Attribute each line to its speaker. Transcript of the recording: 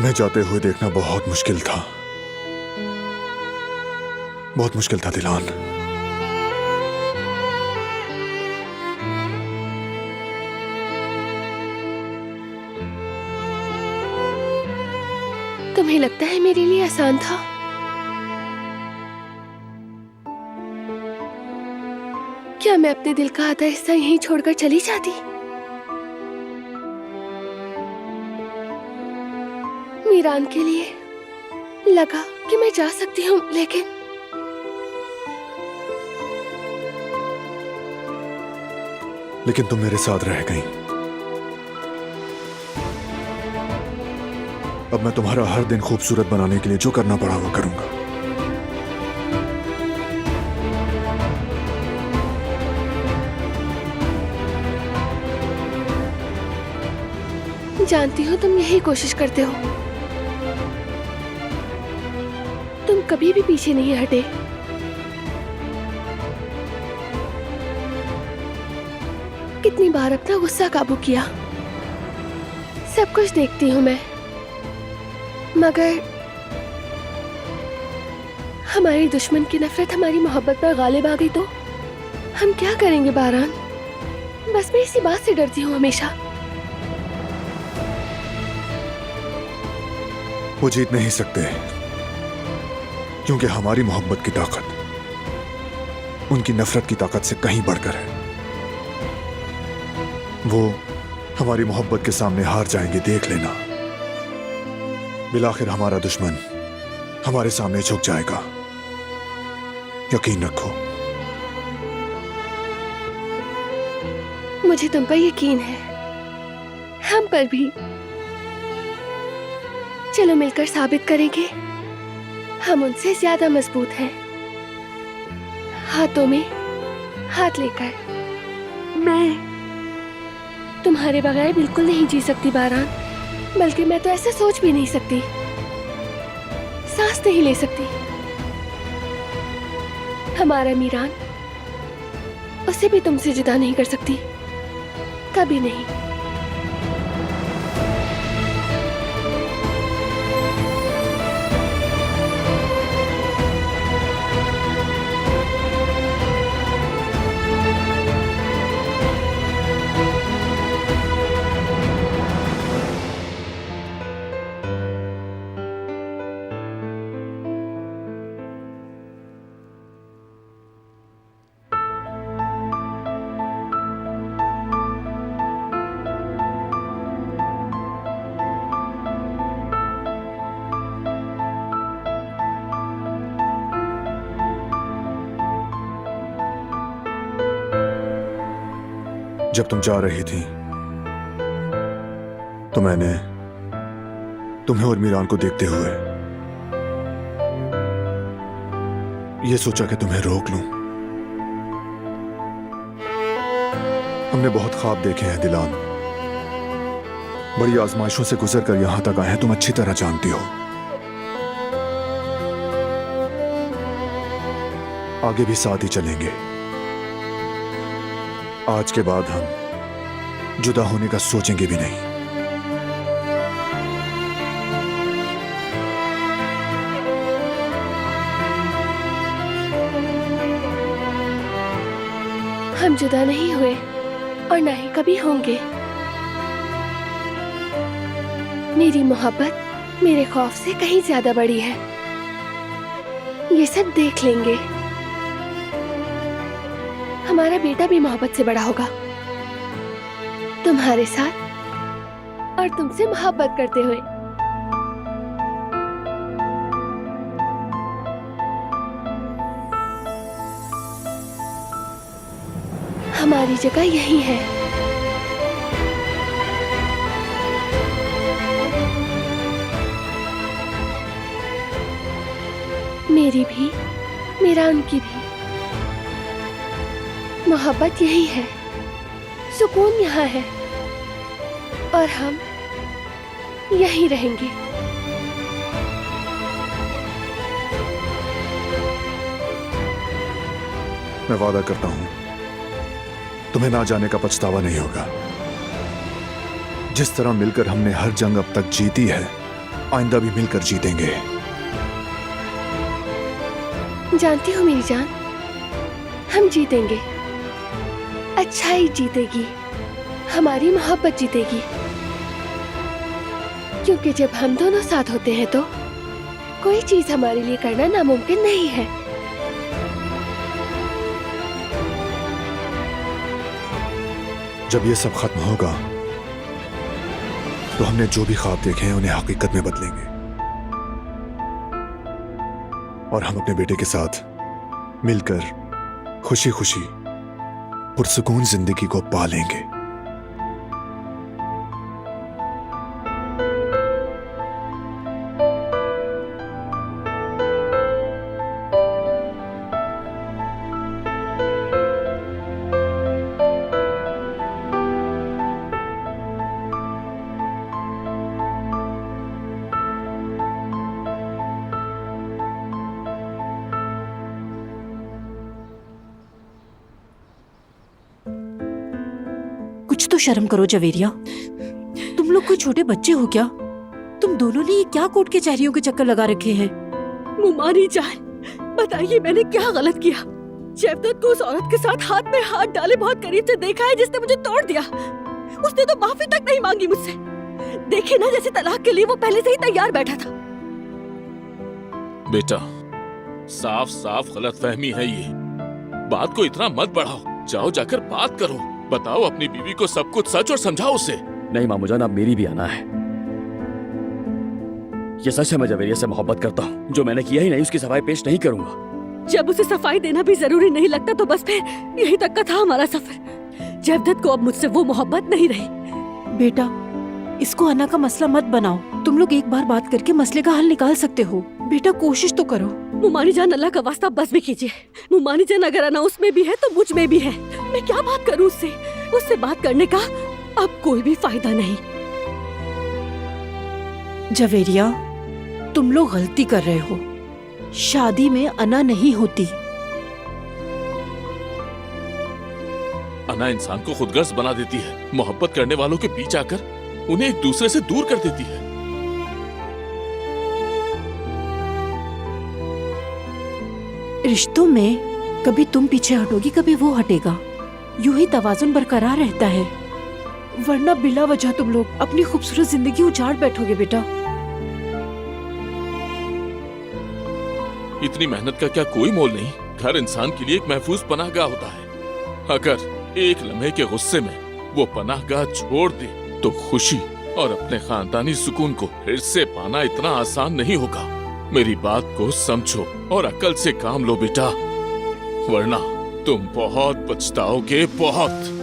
Speaker 1: तुम्हें जाते हुए देखना बहुत मुश्किल था, बहुत मुश्किल था दिलान।
Speaker 2: तुम्हें लगता है मेरे लिए आसान था? क्या मैं अपने दिल का आधा हिस्सा यहीं छोड़कर चली जाती? मीरान के लिए लगा कि मैं जा सकती हूँ,
Speaker 1: लेकिन तुम मेरे साथ रह गई। अब मैं तुम्हारा हर दिन खूबसूरत बनाने के लिए जो करना पड़ा वो करूंगा।
Speaker 2: जानती हूँ तुम यही कोशिश करते हो। तुम कभी भी पीछे नहीं हटे। कितनी बार अपना गुस्सा काबू किया, सब कुछ देखती हूँ मैं, मगर हमारी दुश्मन की नफरत हमारी मोहब्बत पर गालिब आ गई तो हम क्या करेंगे बारान? बस मैं इसी बात से डरती हूँ हमेशा।
Speaker 1: वो जीत नहीं सकते क्योंकि हमारी मोहब्बत की ताकत उनकी नफरत की ताकत से कहीं बढ़कर है। वो हमारी मोहब्बत के सामने हार जाएंगे, देख लेना। बिलाखिर हमारा दुश्मन हमारे सामने झुक जाएगा, यकीन रखो।
Speaker 2: मुझे तुम पर यकीन है, हम पर भी। चलो मिलकर साबित करेंगे हम उनसे ज्यादा मजबूत हैं। हाथों में हाथ लेकर। मैं तुम्हारे बगैर बिल्कुल नहीं जी सकती बारान, बल्कि मैं तो ऐसा सोच भी नहीं सकती, सांस नहीं ले सकती। हमारा मीरान, उसे भी तुमसे जुदा नहीं कर सकती, कभी नहीं।
Speaker 1: जब तुम जा रही थी तो मैंने तुम्हें और मीरान को देखते हुए ये सोचा कि तुम्हें रोक लूं। हमने बहुत ख्वाब देखे हैं दिलान, बड़ी आजमाइशों से गुजर कर यहां तक आए हैं, तुम अच्छी तरह जानती हो। आगे भी साथ ही चलेंगे। आज के बाद हम जुदा होने का सोचेंगे भी नहीं।
Speaker 2: हम जुदा नहीं हुए और ना ही कभी होंगे। मेरी मोहब्बत मेरे खौफ से कहीं ज्यादा बड़ी है, ये सब देख लेंगे। हमारा बेटा भी मोहब्बत से बड़ा होगा, तुम्हारे साथ और तुमसे मोहब्बत करते हुए। हमारी जगह यही है। मेरी भी, मीरान की भी। मोहब्बत यही है, सुकून यहाँ है, और हम यहीं रहेंगे।
Speaker 1: मैं वादा करता हूं तुम्हें ना जाने का पछतावा नहीं होगा। जिस तरह मिलकर हमने हर जंग अब तक जीती है, आइंदा भी मिलकर जीतेंगे।
Speaker 2: जानती हो मेरी जान, हम जीतेंगे। अच्छाई जीतेगी, हमारी मोहब्बत जीतेगी। क्योंकि जब हम दोनों साथ होते हैं तो कोई चीज हमारे लिए करना नामुमकिन नहीं है।
Speaker 1: जब ये सब खत्म होगा तो हमने जो भी ख्वाब देखे हैं उन्हें हकीकत में बदलेंगे और हम अपने बेटे के साथ मिलकर खुशी खुशी पुरसुकून जिंदगी को पालेंगे।
Speaker 3: कुछ तो शर्म करो जवेरिया, तुम लोग कोई छोटे बच्चे हो क्या? तुम दोनों ने ये क्या कोर्ट के कचहरियों के चक्कर लगा रखे हैं?
Speaker 4: मुमानी जान, बताइए मैंने क्या गलत किया? जयवदत्त को उस औरत के साथ हाथ में हाथ डाले बहुत करीब से देखा है जिसने मुझे तोड़ दिया। उसने तो माफी तक नहीं मांगी मुझसे। देखिए ना, जैसे तलाक के लिए वो पहले से ही तैयार बैठा था।
Speaker 5: बेटा, साफ साफ गलतफहमी है ये। बात को इतना मत बढ़ाओ, जाओ जाकर बात करो। बताओ अपनी बीवी को सब कुछ सच और समझाओ उसे।
Speaker 6: नहीं मामूजान, अब मेरी भी आना है। ये सच है, मैं जवेरिया से मोहब्बत करता हूँ। जो मैंने किया ही नहीं उसकी सफाई पेश नहीं करूंगा।
Speaker 4: जब उसे सफाई देना भी जरूरी नहीं लगता तो बस फिर यही तक का था हमारा सफर। जयवदत्त को अब मुझसे वो मोहब्बत नहीं रही।
Speaker 3: बेटा, इसको अन्ना का मसला मत बनाओ। तुम लोग एक बार बात करके मसले का हल निकाल सकते हो। बेटा कोशिश तो करो।
Speaker 4: मुमानी जान, अल्लाह का वास्ता बस भी कीजिए। मुमानी जान, अगर अन्ना उसमें भी है तो मुझ में भी है। मैं क्या बात करूं उससे? उससे बात करने का अब कोई भी फायदा नहीं।
Speaker 3: जवेरिया, तुम लोग गलती कर रहे हो। शादी में अन्ना नहीं होती।
Speaker 5: अन्ना इंसान को खुदगर्ज बना देती है। मोहब्बत करने वालों के बीच आकर उन्हें एक दूसरे से दूर कर देती है।
Speaker 3: रिश्तों में कभी तुम पीछे हटोगी, कभी वो हटेगा। यूं ही तवाजुन बरकरार रहता है, वरना बिला वजह तुम लोग अपनी खूबसूरत जिंदगी उजाड़ बैठोगे। बेटा,
Speaker 5: इतनी मेहनत का क्या कोई मोल नहीं? घर इंसान के लिए एक महफूज पनाहगाह होता है। अगर एक लम्हे के गुस्से में वो पनाहगाह छोड़ दे तो खुशी और अपने खानदानी सुकून को फिर से पाना इतना आसान नहीं होगा। मेरी बात को समझो और अकल से काम लो बेटा, वरना तुम बहुत पछताओगे, बहुत।